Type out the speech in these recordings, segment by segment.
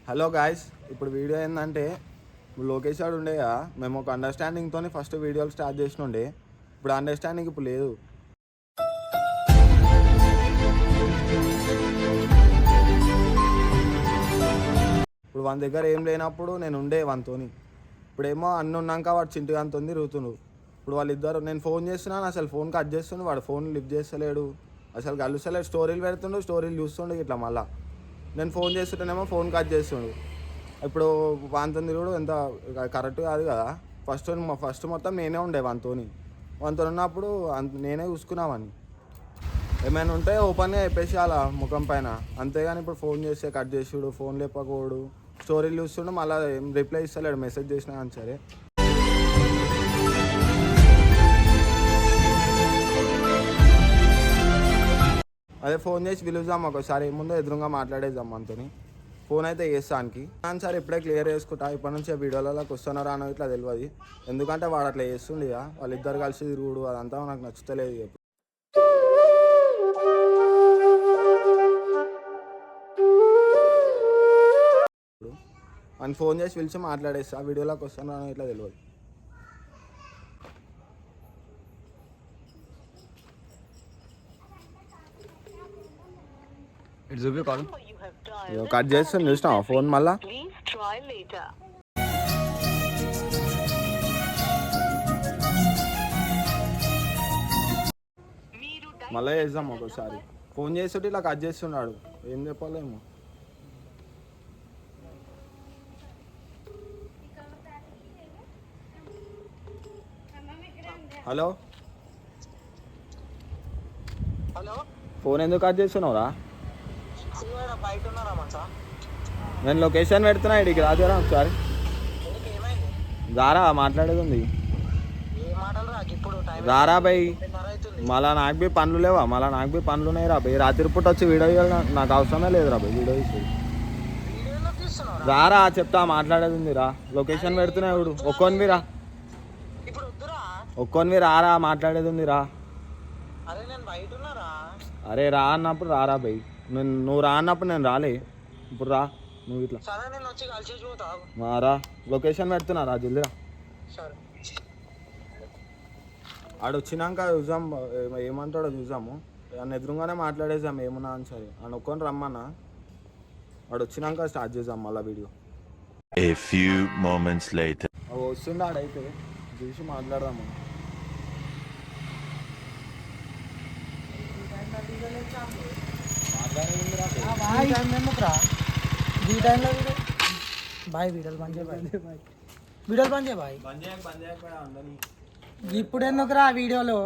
Hello guys, ఇప్పుడు video ఏంటంటే లోకేష్ గారు ఉండేగా మేము ఒక అండర్స్టాండింగ్తో ఫస్ట్ వీడియోలు స్టార్ట్ చేసినుండే. ఇప్పుడు అండర్స్టాండింగ్ ఇప్పుడు లేదు. ఇప్పుడు వాని దగ్గర ఏం లేనప్పుడు నేను ఉండే వానితోని. ఇప్పుడేమో అన్నీ ఉన్నాక వాడు చింటిగానితో తిరుగుతుండు. ఇప్పుడు వాళ్ళిద్దరు నేను ఫోన్ చేస్తున్నాను, అసలు ఫోన్ కట్ చేస్తుండు, వాడు ఫోన్ లిఫ్ట్ చేస్తలేడు, అసలు కలుస్తలేడు. స్టోరీలు పెడుతుండు, స్టోరీలు చూస్తుండు ఇట్లా. మళ్ళీ నేను ఫోన్ చేస్తుంటేనేమో ఫోన్ కట్ చేస్తుండు. ఇప్పుడు వానితో తిరుగుడు ఎంత కరెక్ట్ కాదు కదా. ఫస్ట్ మొత్తం నేనే ఉండే వానితో ఉన్నప్పుడు నేనే చూసుకున్నామని. ఏమైనా ఉంటే ఓపెన్గా చెప్పేసి అలా ముఖం పైన, అంతేగాని ఇప్పుడు ఫోన్ చేస్తే కట్ చేసాడు, ఫోన్ లేపకూడదు, స్టోరీలు చూస్తుండు, మళ్ళీ ఏం రిప్లై ఇస్తలేడు మెసేజ్ చేసినా కానీ సరే. అదే ఫోన్ చేసి పిలుద్దాం ఒకసారి, ముందు ఎదురుగా మాట్లాడేద్దాం మనతోని. ఫోన్ అయితే చేస్తానికి సార్ ఇప్పుడే క్లియర్ చేసుకుంటా. ఇప్పటి నుంచి వీడియోలలోకి వస్తున్నారా అని ఇట్లా తెలియదు, ఎందుకంటే వాడు అట్లా చేస్తుండే. వాళ్ళిద్దరు కలిసి తిరుగుడు అదంతా నాకు నచ్చుతలేదు. అని ఫోన్ చేసి పిలిచి మాట్లాడేస్తా, వీడియోలోకి వస్తున్నారా అని ఇట్లా తెలియదు. కట్ చేస్తాను, చూసినావా ఫోన్ మళ్ళా? మళ్ళీ చేద్దాం ఒకసారి. ఫోన్ చేస్తుంటే ఇలా కట్ చేస్తున్నాడు, ఏం చెప్పాలేమో. హలో హలో, ఫోన్ ఎందుకు కట్ చేస్తున్నావురా? బయట ఉన్నారా మచ్చా? నేను లొకేషన్ పెడుతున్నా, ఇడికి రాజారా ఒకసారి. రారా, మాట్లాడేది ఉంది. రారా బయ్, మళ్ళా నాకు బి పనులు లేవా? మళ్ళీ నాకు బి పనులు ఉన్నాయి రా బయ్. రాత్రి పూట వచ్చి వీడియో తీయాలి, నాకు అవసరమే లేదు రా బయ్ వీడియో తీసి. రారా చెప్తా, మాట్లాడేది ఉంది రా. లొకేషన్ పెడుతున్నా ఇప్పుడు. ఒక్కొనివి రా, ఒక్కొనివి రారా, మాట్లాడేది ఉంది రా. అరే రా అన్నప్పుడు రారా బయ్, నువ్వు రా అన్నప్పుడు నేను రాలే. ఇప్పుడు రా నువ్వు ఇట్లా రా. లొకేషన్ పెడుతున్నా రా, జల్దీ రా. ఆడు వచ్చినాక చూసాం ఏమంటాడో చూసాము. నన్ను ఎదురుగానే మాట్లాడేసాం ఏమన్నా అని సరే. అని ఒక్కొని రమ్మన్నా, వాడు వచ్చినాక స్టార్ట్ చేసాం మళ్ళీ వీడియో. వస్తుండే ఆడైతే చూసి మాట్లాడదాము. ఇప్పుడు ఎందుకురా వీడియోలో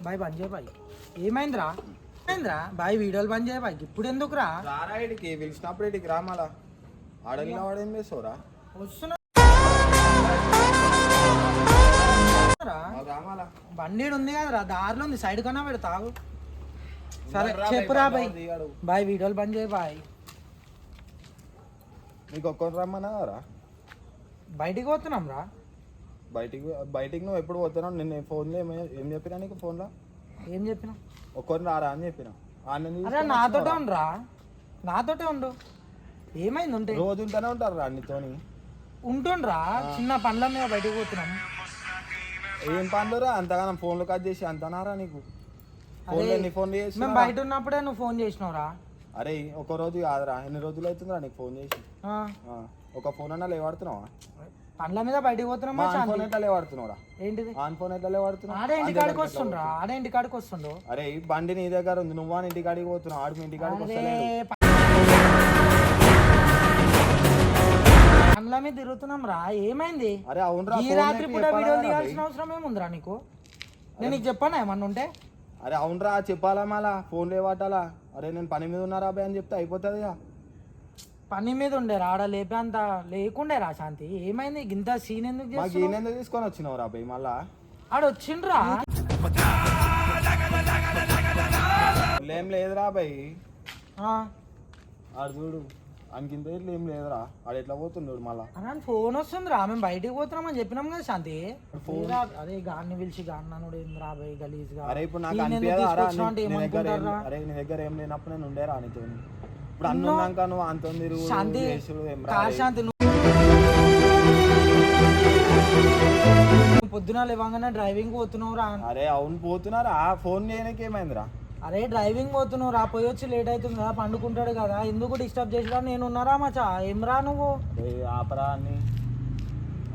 బాయ్ బంద్ చేయ బాయ్. ఏమైందిరా బాయ్, వీడియోలు బంద్ చేయ బాయ్. ఇప్పుడు ఎందుకురా? రారా ఇడికి, పిలిచినప్పుడు ఇడికి రా. మళ్ళా ఆడలిన వాడు ఏం చేస్తావురా? వస్తున్నా బండి ఉంది కదరా, దారిలో ఉంది, సైడ్ కన్నా పెడతావు. సరే చెప్పురా బాయ్. బాయ్ వీడియోలు బంద్ చేయ బాయ్. నీకు ఒక్కరు రమ్మన్నా రా. బయటికి పోతున్నాం రా. బయటికి నువ్వు ఎప్పుడు పోతున్నావు? నిన్న ఫోన్లో ఏం చెప్పినా నీకు? ఫోన్లో ఏం చెప్పినా? ఒక్కరిని రారా అని చెప్పినా. అరే నాతోటే ఉండరా, నాతోటే ఉండు. ఏమైంది? ఉంటే రోజు ఉంటూనే ఉంటారు రా నీతోని. ఉంటుండ్రా, చిన్న పనుల మీద బయటకు పోతున్నాం. ఏం పనులు రా అంతగానం? ఫోన్లు కట్ చేసి అంతనారా నీకు? ఫోన్ చేసి మేము బయట ఉన్నప్పుడే నువ్వు ఫోన్ చేసినావురా. అరే ఒక రోజు కాదురా, ఎన్ని రోజులు అవుతుందిరా నీకు ఫోన్ చేసి? ఒక ఫోన్ అన్నా లేవాడుతున్నావా? పండ్ల మీద బయటకు పోతున్నామా? ఫోన్ ఎట్లా లేవాడుతున్నావురా? ఏంటిది ఆన్ ఫోన్ ఎట్లా లేవాడుతున్నావు? ఆడే ఇంటికాడికి వస్తుండ్రా, ఆడే ఇంటికాడికి వస్తుండు. అరే బండి నీ దగ్గర ఉంది, నువ్వు అని ఇంటికాడికి పోతున్నావు, ఆడు మీ ఇంటికాడికి వస్తలేడు. పండ్ల మీద తిరుగుతున్నాం రా. ఏమైంది? అరే అవునరా, ఈ రాత్రి పూట వీడియో తీయాల్సిన అవసరం ఏముందిరా నీకు? నేను నీకు చెప్పానా ఏమన్నా ఉంటే? అరే అవునరా, చెప్పాలా మళ్ళా? ఫోన్ లేవాటాలా? అరే నేను పని మీద ఉన్నారా అబ్బాయి అని చెప్తే అయిపోతుంది. పని మీద ఉండే రాడ లేపే అంత లేకుండే రా. శాంతి ఏమైంది? గింత సీన్ ఎందుకు ఎందుకు తీసుకొని వచ్చినావు రా అబ్బాయి? మళ్ళా ఆడు వచ్చిండ్రా. ఏం లేదురా అబ్బాయి, ఆడు చూడు అంకింత ఇట్లా ఏం లేదురా. ఆడు ఎట్లా పోతుండడు మళ్ళా? ఫోన్ వస్తుంది రా, మేము బయటికి పోతున్నామని చెప్పినాం కదా శాంతి. అదే గాన్ని పిలిచి గాన్నాడు ఏం రా బాయ్ గలీజ్ గా. అరే ఇప్పుడు నాకు అనిపించదా? అరే నీ దగ్గర ఏం లేనప్పుడు నేను ఉండే రా నీతో. ఇప్పుడు అన్నాక నువ్వు అంత శాంతి ఏం శాంతి నువ్వు పొద్దున లేవగానే డ్రైవింగ్ పోతున్నావు రా. అరే అవును పోతున్నారా, ఫోన్ చేయడానికి ఏమైందిరా? అరే డ్రైవింగ్ పోతున్నావు రా, పోయి వచ్చి లేట్ అవుతుంది కదా, పండుకుంటాడు కదా, ఎందుకు డిస్టర్బ్ చేసిరా? నేను ఉన్నారా మచ్చా, ఏం రా నువ్వు? ఆపరా అని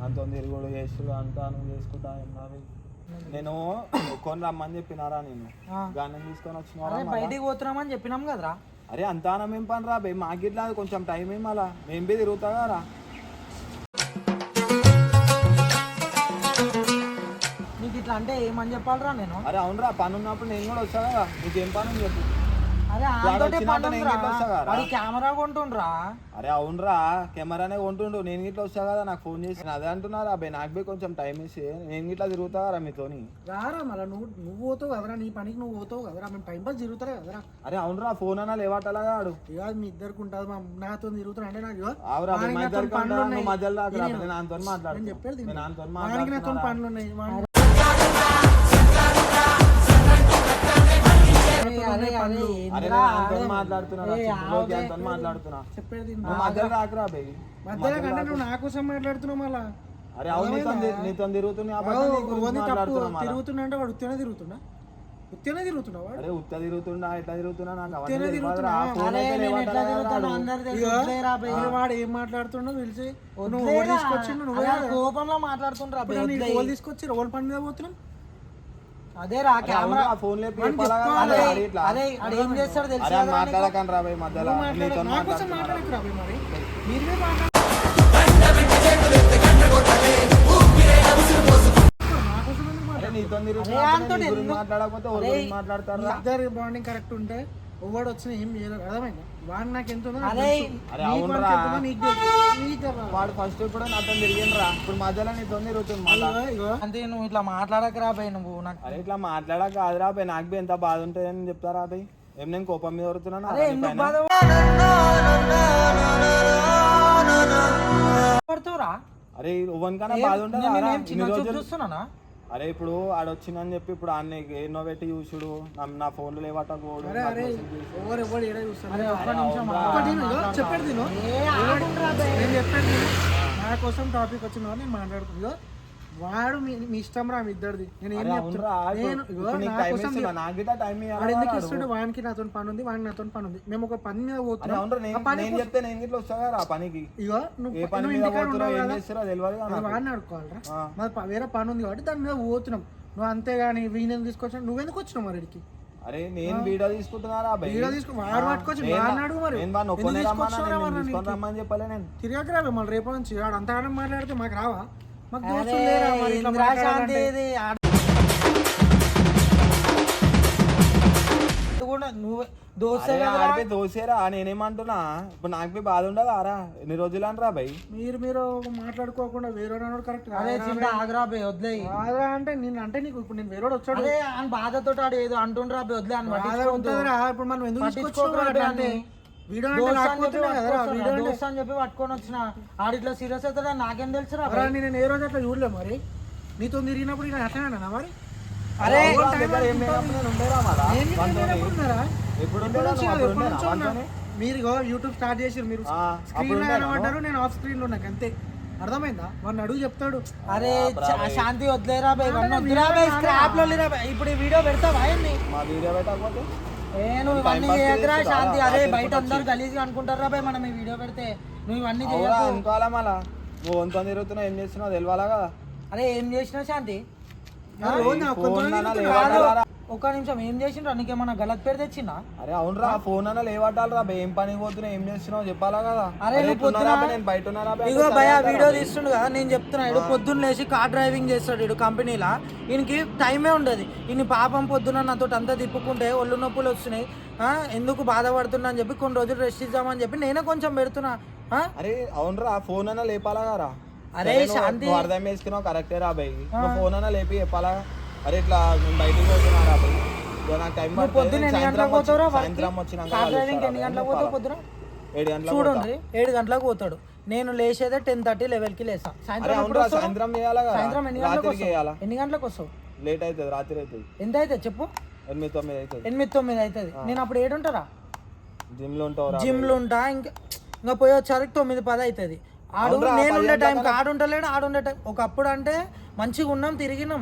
అంత తిరుగుడు చేసుడు అంతా నువ్వు చేసుకుంటా నేను కొని రమ్మని చెప్పినారా, నేను గానం తీసుకొని వచ్చినారా? బయటికి పోతున్నామని చెప్పినాం కదరా. అరే అంతా ఏం పని రా భయ్, మాకు ఇట్లా కొంచెం టైం ఏం అలా మేము బి తిరుగుతా కదా. నీకు ఇట్లా అంటే ఏమని చెప్పాలరా నేను? అరే అవునరా, పని ఉన్నప్పుడు నేను కూడా వస్తా కదా, నీకేం పని అని చెప్పు. అరే కెమెరా కొంటుండ్రా. అరే అవునరా, కెమెరానే కొంటుండు, నేను ఇట్లా వస్తా కదా, నాకు ఫోన్ చేసి అదే అంటున్నారా అబ్బాయి, నాకు బి కొంచెం టైం వేసి నేను ఇట్లా తిరుగుతా కదా మీతోని. రారా మళ్ళీ నువ్వు పోతావు కదరా, నీ పనికి నువ్వు పోతావు కదరా, మేము టైం పాస్ తిరుగుతారా కదరా. అరే అవునరా, ఫోన్ అన్నా లేవాటలాగా ఆడు ఇక మీ ఇద్దరికి ఉంటుంది, నాతో తిరుగుతున్నా అంటే నాకు ఆవురా మధ్యలో నాతో మాట్లాడు, చెప్పేది నాతో నాతో పనులు ఉన్నాయి. మాట్లాడుతున్నా చెప్పేది మధ్యలో రాకురా బై, మధ్యలో కంటే నువ్వు నా కోసం మాట్లాడుతున్నావు మళ్ళా. అరే అవును నీతో తిరుగుతున్నా అంటే వాడు ఉత్తనే తిరుగుతున్నా, ఉత్తనే తిరుగుతున్నావా? అరే ఉత్త తిరుగుతున్నా ఎట్లా తిరుగుతున్నా నాకు వాడు ఏం మాట్లాడుతున్నా తెలిసి నువ్వు తీసుకొచ్చిండు, నువ్వే కోపంలో మాట్లాడుతుండ్రా. తీసుకొచ్చి రోల్ పని మీద పోతున్నాం. అదే రా కెమెరా ఫోన్ ఏం చేస్తాడు తెలుసు. మాట్లాడకండి రా భయ్, మధ్యలో మాట్లాడకపోతే మాట్లాడతారు. ఇద్దరు బాండింగ్ కరెక్ట్ ఉంటే ఎవడు వచ్చిన ఏం చేయలేదు, అర్థమైందా? వాడు నాకు ఎంత వాడు ఫస్ట్ కూడా నాతో తిరిగిండ్రా, ఇప్పుడు మధ్యలో నీతో తిరుగుతుంది. అంతే నువ్వు ఇట్లా మాట్లాడకరా భయ్, నువ్వు నాకు అరే ఇట్లా మాట్లాడక కాదురా భయ్, నాకు బి ఎంత బాధ ఉంటుంది అని చెప్తారా భయ్? ఏం నేను కోపం మీద వరుతున్నాను అరే ఇవ్వనికన్నా బాధ ఉంటుంది చూస్తున్నానా? అరే ఇప్పుడు ఆడొచ్చిందని చెప్పి ఇప్పుడు అన్న ఎన్నో పెట్టి చూసుడు, నా ఫోన్లు లేవట చెప్పండి నా కోసం టాపిక్ వచ్చిన నేను మాట్లాడుతుందో వాడు మీ ఇష్టం రా, మీ ఇద్దరిది. నేను ఏం చెప్తాడు, వానికి నాతో పని ఉంది, వాడికి నాతో పని ఉంది, మేము ఒక పని మీద పోతున్నాం. ఇగో నువ్వు వాడిని అడుకోవాలరా, మాది వేరే పని ఉంది కాబట్టి దాని మీద పోతున్నాం. నువ్వు అంతేగాని వీణెందుకు తీసుకొచ్చా, నువ్వెందుకు వచ్చినావు మరి ఇక్కడికి? అరే నేను వీడియో తీసుకుంటున్నారా వీడియో తీసుకుని వాడు పట్టుకొచ్చి వాడిని అడుగు మరి. చెప్పలే నేను తిరిగాక రావే మళ్ళీ రేపు నుంచి. వాడు అంతగానం మాట్లాడితే మాకు రావా? దోసేరా నేనేమంటున్నా, ఇప్పుడు నాకు బి బాధ ఉండదు ఆరా, ఎన్ని రోజులు అనరా భయ్? మీరు మాట్లాడుకోకుండా వేరే కరెక్ట్ ఆగరా బే, వదిలే అంటే నేను అంటే నీకు ఇప్పుడు నేను వేరే వచ్చాడు బాధతో ఏదో అంటుండ్రా బే, వదిలే అని ఉంటుందిరా. ఇప్పుడు మనం ఎందుకు అంటే వీడియో అని చెప్పి పట్టుకొని వచ్చిన ఆడిట్లో సీరియస్ అవుతాడా నాకేం తెలుసు రా. నేను ఏ రోజు అట్లా చూడలే మరి, నీతో తిరిగినప్పుడు నేను అట్లా మరి. అరే మీరు యూట్యూబ్ స్టార్ట్ చేసారు, మీరు స్క్రీన్ లో కనబడ్డారు, నేను ఆఫ్ స్క్రీన్ లో నాకు అంతే, అర్థమైందా? వాడిని అడుగు చెప్తాడు. అరే శాంతి వదిలేరా బై, స్క్రాప్ లో ఇప్పుడు ఈ వీడియో పెడతావా? మా వీడియో పెట్టకపోతే ఇవన్నీ చేయకరా శాంతి. అరే బయట అందరు గలీజ్గా అనుకుంటారా బై మనం ఈ వీడియో పెడితే, నువ్వు ఇవన్నీ అనుకోవాలా? మళ్ళా నువ్వు వంత తిరుగుతున్నావు, ఏం చేస్తున్నావు తెలియాలా కదా. అరే ఏం చేసినావు శాంతి? ఒక్క నిమిషం, ఏం చేసిండ్రా? నీకేమన్నా గలత్ పేరు తెచ్చిందా? అరే అవునరా, ఫోన్ అన్నా లేవట్టాలరా, ఏం పని పోతున్నా, ఏం చేస్తున్నావు చెప్పాలా కదా. అరే నేను బయట ఇగో భయ వీడియో తీస్తుండు కదా, నేను చెప్తున్నా, ఇడు పొద్దున్న లేచి కార్ డ్రైవింగ్ చేస్తాడు ఇడు కంపెనీలా, ఈయనకి టైమే ఉండదు. ఈయన పాపం పొద్దున్న నాతో అంతా తిప్పుకుంటే ఒళ్ళు నొప్పులు వస్తున్నాయి, ఎందుకు బాధపడుతున్నా అని చెప్పి కొన్ని రోజులు రెస్ట్ ఇద్దామని చెప్పి నేనే కొంచెం పెడుతున్నా. అరే అవునరా, ఫోన్ అన్నా లేపాలా కదా. అరే శాంతి అర్థం చేసుకున్నావు కరెక్టే రా భయ్, ఫోన్ అన్నా లేపి చెప్పాలా. అరే ఇట్లా నేను బయటికి పోతున్నా రా భయ్, నాకు టైం పొద్దున్న ఎన్ని గంటలకు పోతావు? సాయంత్రం వచ్చినాక 7 గంటలకు చూడండి, 7 గంటలకు పోతాడు. నేను లేచేదే 10:30, 11కి లేసా. సాయంత్రం ఎన్ని గంటలకు వస్తావు? లేట్ అవుతుంది, రాత్రి అవుతుంది. ఎంత అవుతుంది చెప్పు? 8-9 అవుతుంది. 8-9 అవుతుంది. నేను అప్పుడు 7 ఉంటారా? జిమ్ లో ఉంటావు జిమ్లో ఉంటా. ఇంకా పోయి వచ్చేసరికి 9-10 అవుతుంది. నేను ఉండే టైంకి ఆడుంటలేడు, ఆడుండే టైం. ఒకప్పుడు అంటే మంచిగా ఉన్నాం, తిరిగినాం.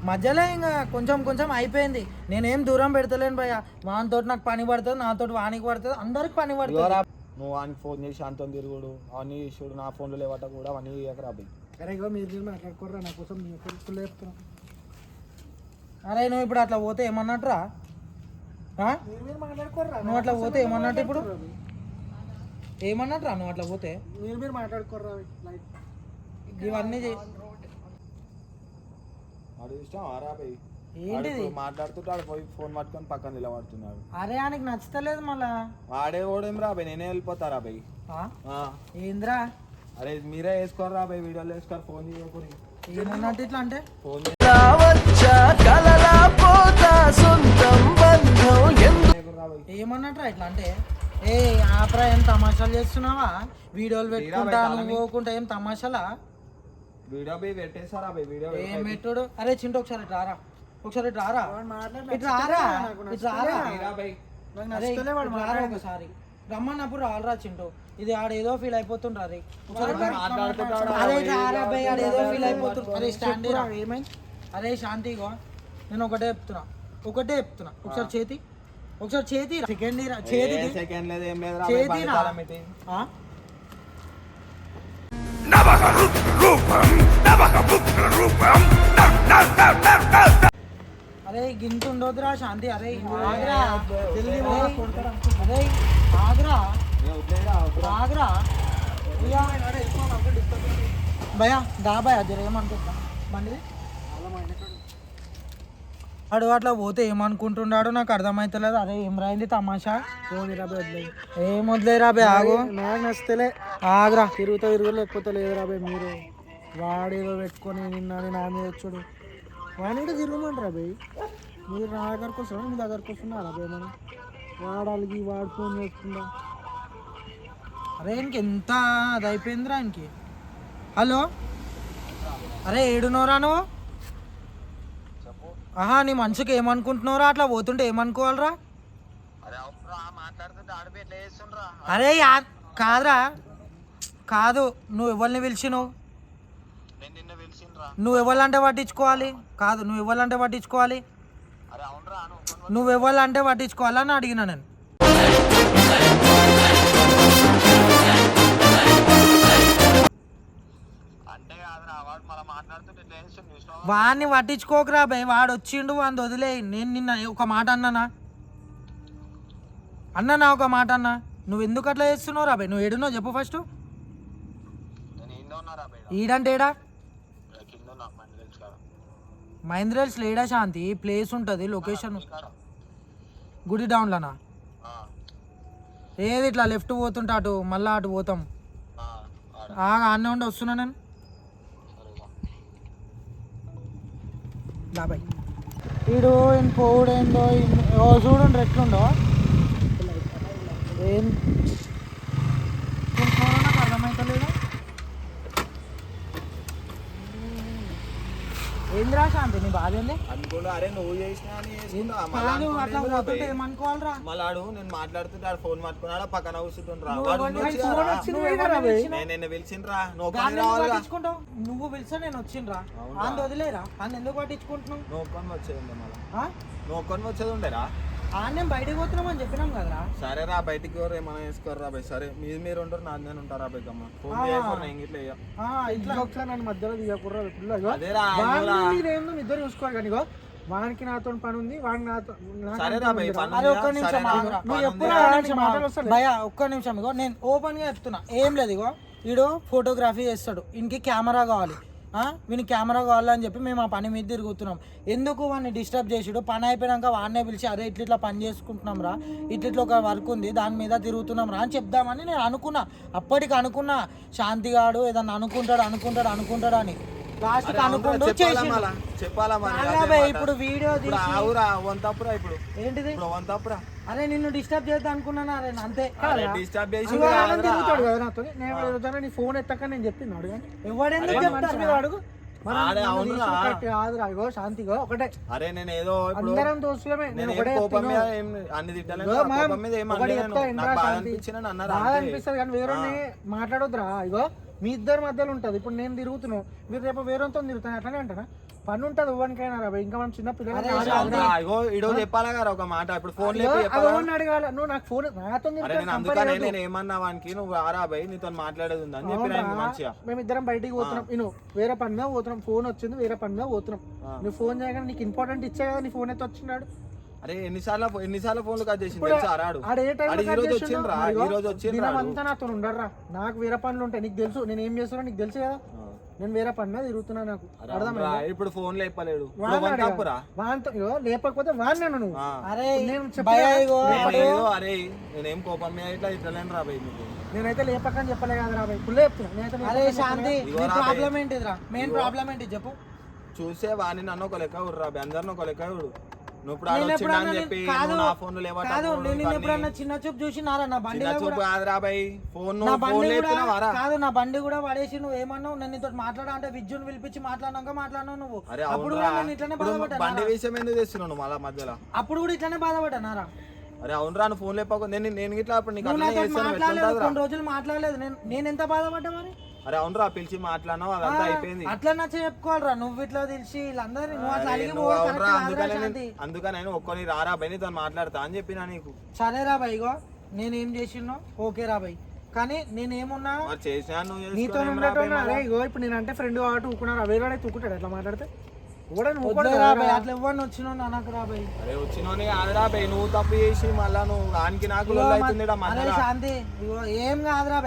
మధ్యలో ఇంకా కొంచెం అయిపోయింది. నేనేం దూరం పెడతలేను భయ్య. వానితో నాకు పని పడుతుంది, నాతో వానికి పడుతుంది, అందరికి పని పడుతుంది. నువ్వు వానికి ఫోన్ చేసి అంత తిరుగుడు అవన్నీ చూడు, నా ఫోన్లో లేవట కూడా అవన్నీ రాబోయ్. అరే ఇగో మీరు మాట్లాడుకోర్రా, నా కోసం నీ ఒక్కరు చెప్తున్నా. అరే నువ్వు ఇప్పుడు అట్లా పోతే ఏమన్నట్టురా? మాట్లాడుకోర్రా, నువ్వు అట్లా పోతే ఏమన్నట్టు? ఇప్పుడు ఏమన్నట్టురా నువ్వు అట్లా పోతే? మీరు మాట్లాడుకోర్రా. ఇవన్నీ ఏంటిది మాట్లాడుతుంటాడు, పోయి ఫోన్ పట్టుకొని పక్కన నిలబడుతున్నాడు. అరే ఆయనకి నచ్చుతలేదు మళ్ళా. వాడే ఓడేం రాబాయ్, నేనే వెళ్ళిపోతా రాబాయ్. ఏంద్రా? అరే మీరే వేసుకోరు రాబాయ్, వీడియోలు వేసుకోరు, ఫోన్ చేయకూరి. ఏమన్నట్టు ఇట్లా అంటే? ఫోన్ ఏమన్నట్రా ఇట్లా అంటే? ఏ ఆపరా, ఏం తమాషాలు చేస్తున్నావా? వీడియోలు పెట్టుకుంటా నువ్వు పోకుంటా, ఏం తమాషాలా? వీడియో పోయి పెట్టేసారా బాయ్? వీడియో ఏం పెట్టుడు? అరే చింటూ ఒకసారి ఇటు రారా, ఒకసారి ఇటు రారా, ఇటు రారా, ఇటు రారా ఒకసారి. రమ్మన్నప్పుడు రాలరా చింటూ. ఇది ఆడేదో ఫీల్ అయిపోతుండ్రా. అరే అరే రారా బై, ఆడేదో ఫీల్ అయిపోతుండ్రు. అరే స్టాండ్ ఏమైంది? అరే శాంతిగో నేను ఒకటే చెప్తున్నా. ఒకసారి చేతి సెకండ్ సెకండ్ లేదు ఏం లేదు చేతి అరే గింత ఉండొద్దురా శాంతి. అరే ఆగ్రా, అరే ఆగ్రా భయా దా భయా జర ఏమనుకుంటా బండి. వాడు అట్లా పోతే ఏమనుకుంటున్నాడో నాకు అర్థమైతలేదు. అరే ఏం రాయింది తమాషా? ఏం వదిలే రాబే, ఆగు. నాకు నచ్చలే, ఆగ్రా. తిరుగుతా లేకపోతే లేదు రాబే. మీరు వాడేదో పెట్టుకొని నిన్న నా మీద వచ్చాడు. వాడిని కూడా తిరగమంటారా బయ్? మీరు నా దగ్గరకు వస్తారా, మీ దగ్గరకు వస్తున్నారా బయ్? మనం వాడాలికి వాడు ఫోన్ చేసుకుందా? అరే ఇంకెంత అది అయిపోయిందిరా ఆయనకి. హలో అరే ఏడునోరా నువ్వు? ఆహా నీ మనసుకి ఏమనుకుంటున్నావురా? అట్లా పోతుంటే ఏమనుకోవాలరా? అరే కాదురా, కాదు. నువ్వు ఎవరిని పిలిచినావు? నువ్వు ఎవరంటే పట్టించుకోవాలి? కాదు, నువ్వు ఎవరంటే పట్టించుకోవాలి? నువ్వు ఎవరంటే పట్టించుకోవాలని అడిగినా నేను. వాడిని పట్టించుకోకరా బై, వాడు వచ్చిండు, వాడిని వదిలే. నేను నిన్న ఒక మాట అన్నానా? ఒక మాట అన్నా. నువ్వు ఎందుకు అట్లా చేస్తున్నావు రా బై? నువ్వు ఏడున్నావు చెప్పు ఫస్ట్. ఈడంటే ఏడా? మహేంద్రల్స్ లేడా శాంతి? ప్లేస్ ఉంటుంది, లొకేషన్. గుడి డౌన్లోనా? ఏది ఇట్లా లెఫ్ట్ పోతుంటా అటు, మళ్ళీ అటు పోతాం. ఆనే ఉండి వస్తున్నా నేను. బాబాయ్ వీడు ఏం పోవుడేందో చూడండి ఎట్లుండో. ఏం నాకు అర్థమవుతలేదు. ఏంద్రా శాంతి నీ బాధ ఏంది? అనుకోండి. అరే నువ్వు చేసినా అట్లా పోతుంటే ఏమనుకోవాలరా? మళ్ళాడు నేను మాట్లాడుతుంటే ఫోన్ పట్టుకున్నాడా, పక్కన కూర్చుంటుండ్రా. నేను పిలిచిండ్రా, నువ్వు పిలిచా నేను వచ్చిండ్రా. అంత వదిలేరా? అంత ఎందుకు పట్టించుకుంటున్నావు? నోకొని వచ్చేది ఉండే, మళ్ళా నోకొని వచ్చేది ఉండేరా? నేను బయటకు పోతున్నామని చెప్పినాం కదరా. సరే రా, బయటికి ఎవరు ఏమైనా వేసుకోరు రా బాయ్. సరే మీరు ఉంటారు, నేను ఉంటారా బాయ్. గమ్మ ఫోన్ ఇట్లా ఒకసారి నన్ను మధ్యలో తీయకుర్రా. ఇద్దరు చూసుకోవాలి కానీ వానికి నాతో పని ఉంది, వాడికి నాతో. ఒక్క నిమిషం ఇగో నేను ఓపెన్ గా చెప్తున్నా. ఏం లేదు ఇగో వీడు ఫోటోగ్రఫీ చేస్తాడు, ఇంటికి కెమెరా కావాలి. వీనికి కెమెరా కావాలని చెప్పి మేము ఆ పని మీద తిరుగుతున్నాం. ఎందుకు వాడిని డిస్టర్బ్ చేసాడు? పని అయిపోయాక వాడినే పిలిచి అరే ఇట్లా పని చేసుకుంటున్నాం రా, ఇట్లా ఒక వర్క్ ఉంది దాని మీద తిరుగుతున్నాం రా అని చెప్దామని నేను అనుకున్నా. అప్పటికి అనుకున్నా శాంతిగాడు ఏదన్నా అనుకుంటాడు అని. లాస్ట్ ఇప్పుడు వీడియో ఏంటిది? అరే నిన్ను డిస్టర్బ్ చేద్దాం అనుకున్నాను. అరే అంతే తిరుగుతాడు కదా నాతో. నేను ఫోన్ ఎత్తక నేను చెప్పింది అడుగు. ఎవడెందుకు చెప్తారు? అడుగు ఆడే అవునురా. కాదురా ఇగో శాంతిగో ఒకటే. అరే నేను ఏదో ఇప్పుడు అందరం దోస్తులమే. నేను ఏం కోపం మీద ఏం అన్ని తిట్టాలని కోపం మీద ఏం అనలేను. నాకు బాధ అనిపించిందని అన్నారు బాధ అంతే. అనిపిస్తుంది కానీ వేరే మాట్లాడొద్దురా. ఇగో మీ ఇద్దరి మధ్యలో ఉంటది. ఇప్పుడు నేను తిరుగుతున్నావు, మీరు రేపు వేరేతో తిరుగుతాను అట్లనే అంటారా? పని ఉంటది ఎవరికైనా రా. ఇంకా మనం చిన్న పిల్లలు ఇగో ఇడో చెప్పాలా కదా ఒక మాట. ఇప్పుడు ఫోన్ అడగాల. నువ్వు నాకు ఫోన్ నాతో అందుకనే నేను ఏమన్నా వానికి నువ్వు ఆరా భయ్ నీతో మాట్లాడేది ఉంది అని చెప్పిన మంచిగా. మేము ఇద్దరం బయటికి పోతున్నాం, నేను వేరే పని మీద పోతున్నాం, ఫోన్ వచ్చింది వేరే పని మీద పోతున్నాం. నువ్వు ఫోన్ చేయగానే నీకు ఇంపార్టెంట్ ఇచ్చే కదా నీ ఫోన్ అయితే వచ్చినాడు. అరే ఎన్నిసార్లు ఫోన్లు కట్ చేసి తెలుసా రాడు. ఈ రోజు వచ్చిండ్రా అంతా నాతో ఉండర్రా. నాకు వేరే పనులు ఉంటాయి, నీకు తెలుసు నేను ఏం చేస్తానో నీకు తెలుసు కదా. నేను వేరే పని మీద తిరుగుతున్నా, నాకు అర్థమైందా? ఇప్పుడు ఫోన్ లేపలేడు లేపకపోతే వాడినాను నువ్వు. అరే నేనేం కోపం మీద ఇట్లా ఇట్లలేను రా భయ్. నేనైతే లేపకని చెప్పలే కదా రా భయ్, ఫుల్ చెప్తున్నా. చెప్పు చూసే వాడిని నన్ను ఒక లెక్క ఊరు రా భయ్, అందరిని ఒక లెక్క ఊరు. నువ్వు ఇప్పుడు ఆడొచ్చిందని చెప్పి నా ఫోన్ చిన్న చూపు చూసి నా బండి చూపు కాదురా భయ్. ఫోన్ కాదు, నా బండి కూడా పడేసి నువ్వు ఏమన్నావు, నేను నీతో మాట్లాడా అంటే విద్యుత్ పిలిపించి మాట్లాడినావు నువ్వు. అప్పుడు బండి విషయం ఎందుకు తెస్తున్నావు మళ్ళా మధ్యలో? అప్పుడు కూడా ఇట్లానే బాధపడ్డానారా? అరే అవునరా నువ్వు ఫోన్ లేకపోతే నేను ఇట్లా అప్పుడు నీకు కొన్ని రోజులు మాట్లాడలేదు, నేను ఎంత బాధపడ్డా మరి. అరే అవునరా పిలిచి మాట్లాడినావు అదంతా అయిపోయింది. అట్లా నచ్చ చెప్పుకోవాలరా, నువ్వు ఇట్లా తెలిసి వీళ్ళందరూ అందుకని నేను ఒక్కని రారా బై నీతో మాట్లాడతా అని చెప్పినా నీకు. సరే రా బై, ఇగో నేనేం చేసినో ఓకే రా బై, కానీ నేనేమున్నా చేసినా నీతో ఇగో ఇప్పుడు నేనంటే ఫ్రెండ్ కాబట్టి ఊకున్నారా, వేరే తూకుంటాడు అట్లా మాట్లాడితే అట్లా ఎవరిని వచ్చినా నాకు రాబాయి. అరే వచ్చినోని కాదురా బై, నువ్వు తప్పు చేసి మళ్ళా నువ్వు దానికి నాకు శాంతి ఏం కాదురా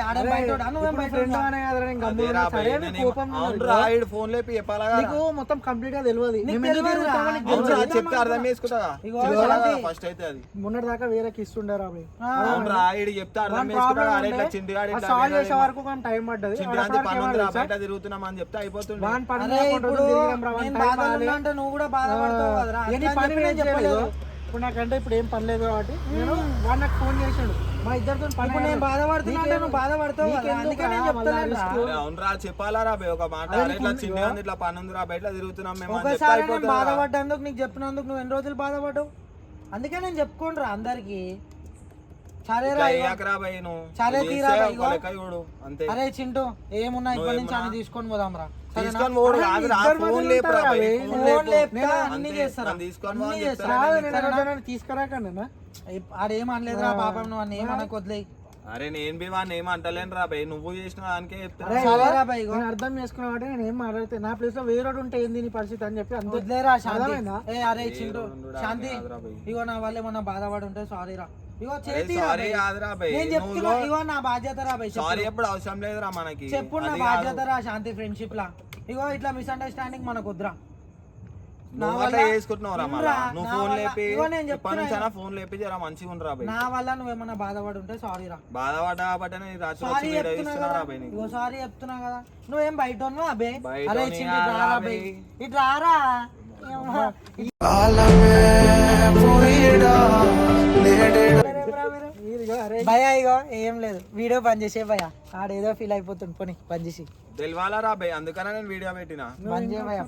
ఫోన్ లేపి చెప్పాలా మొత్తం కంప్లీట్ గా తెలియదు, చెప్తే అర్థం చేసుకుంటా ఫస్ట్ అయితే అది. మొన్నటి దాకా వేరే ఇస్తుండే రాబాయి, చెప్తే అర్థం చేసుకుంటా. చింటిగాడి చేసే వరకు టైం పడ్డది, బయట తిరుగుతున్నాం అని చెప్తే అయిపోతుంది. అంటే నువ్వు కూడా బాధపడతావు కదరా. ఇప్పుడు నాకంటే ఇప్పుడు ఏం పని లేదు కాబట్టి నేను వాడు నాకు ఫోన్ చేసాడు, మా ఇద్దరితో పని. నేను బాధపడుతున్నా, నువ్వు బాధపడతావు. అవునరా చెప్పాలా రా ఒక మాట, ఇట్లా చిన్న ఇట్లా పని ఉంది రా బయట తిరుగుతున్నాం మేము. ఒకసారి బాధపడ్డందుకు నీకు చెప్పినందుకు నువ్వు ఎన్ని రోజులు బాధపడ్డావు, అందుకే నేను చెప్పుకోండి రా అందరికి. అరే చింటూ ఏమున్నా ఇప్పటి నుంచి అని తీసుకొని పోదాం రా. తీసుకురాకండి ఆడేమనలేదురా పాపం, నువ్వు అన్న ఏమనకు వదిలేయి. అరే నేను బి వాడిని ఏం అంటలేను రా బై, నువ్వు చేసిన దానికే చెప్తా. అర్థం చేసుకున్నావు అంటే నేను ఏం మాట్లాడితే నా ప్లేస్ లో వేరే ఉంటే ఏంది నీ పరిస్థితి అని చెప్పి అంత వదిలేరా. అరే చింటూ శాంతి, ఇగో నా వల్ల ఏమన్నా బాధపడి ఉంటే సారీ రా. ఇగో నా బాధ్యత రా బై, ఎప్పుడు అవసరం లేదురా మనకి. చెప్పు నా బాధ్యత రా శాంతి, ఫ్రెండ్షిప్ లా. ఇగో ఇట్లా మిస్అండర్స్టాండింగ్ మనకు వద్దురా. నా వల్ల నువ్వేమన్నా బాధపడి ఉంటే సారీ రా. సారీ చెప్తున్నా కదా, నువ్వేం బయట ఉన్నావు అబ్బే. అరే ఇటు రారా. భయ ఇగో ఏం లేదు, వీడియో బంద్ చేసే భయ, ఆడేదో ఫీల్ అయిపోతుంది. పోనీ బంద్ చేసి తెలియాలా రా భయ్, అందుకనే నేను వీడియో పెట్టినా. బంద్ చేయ భయ.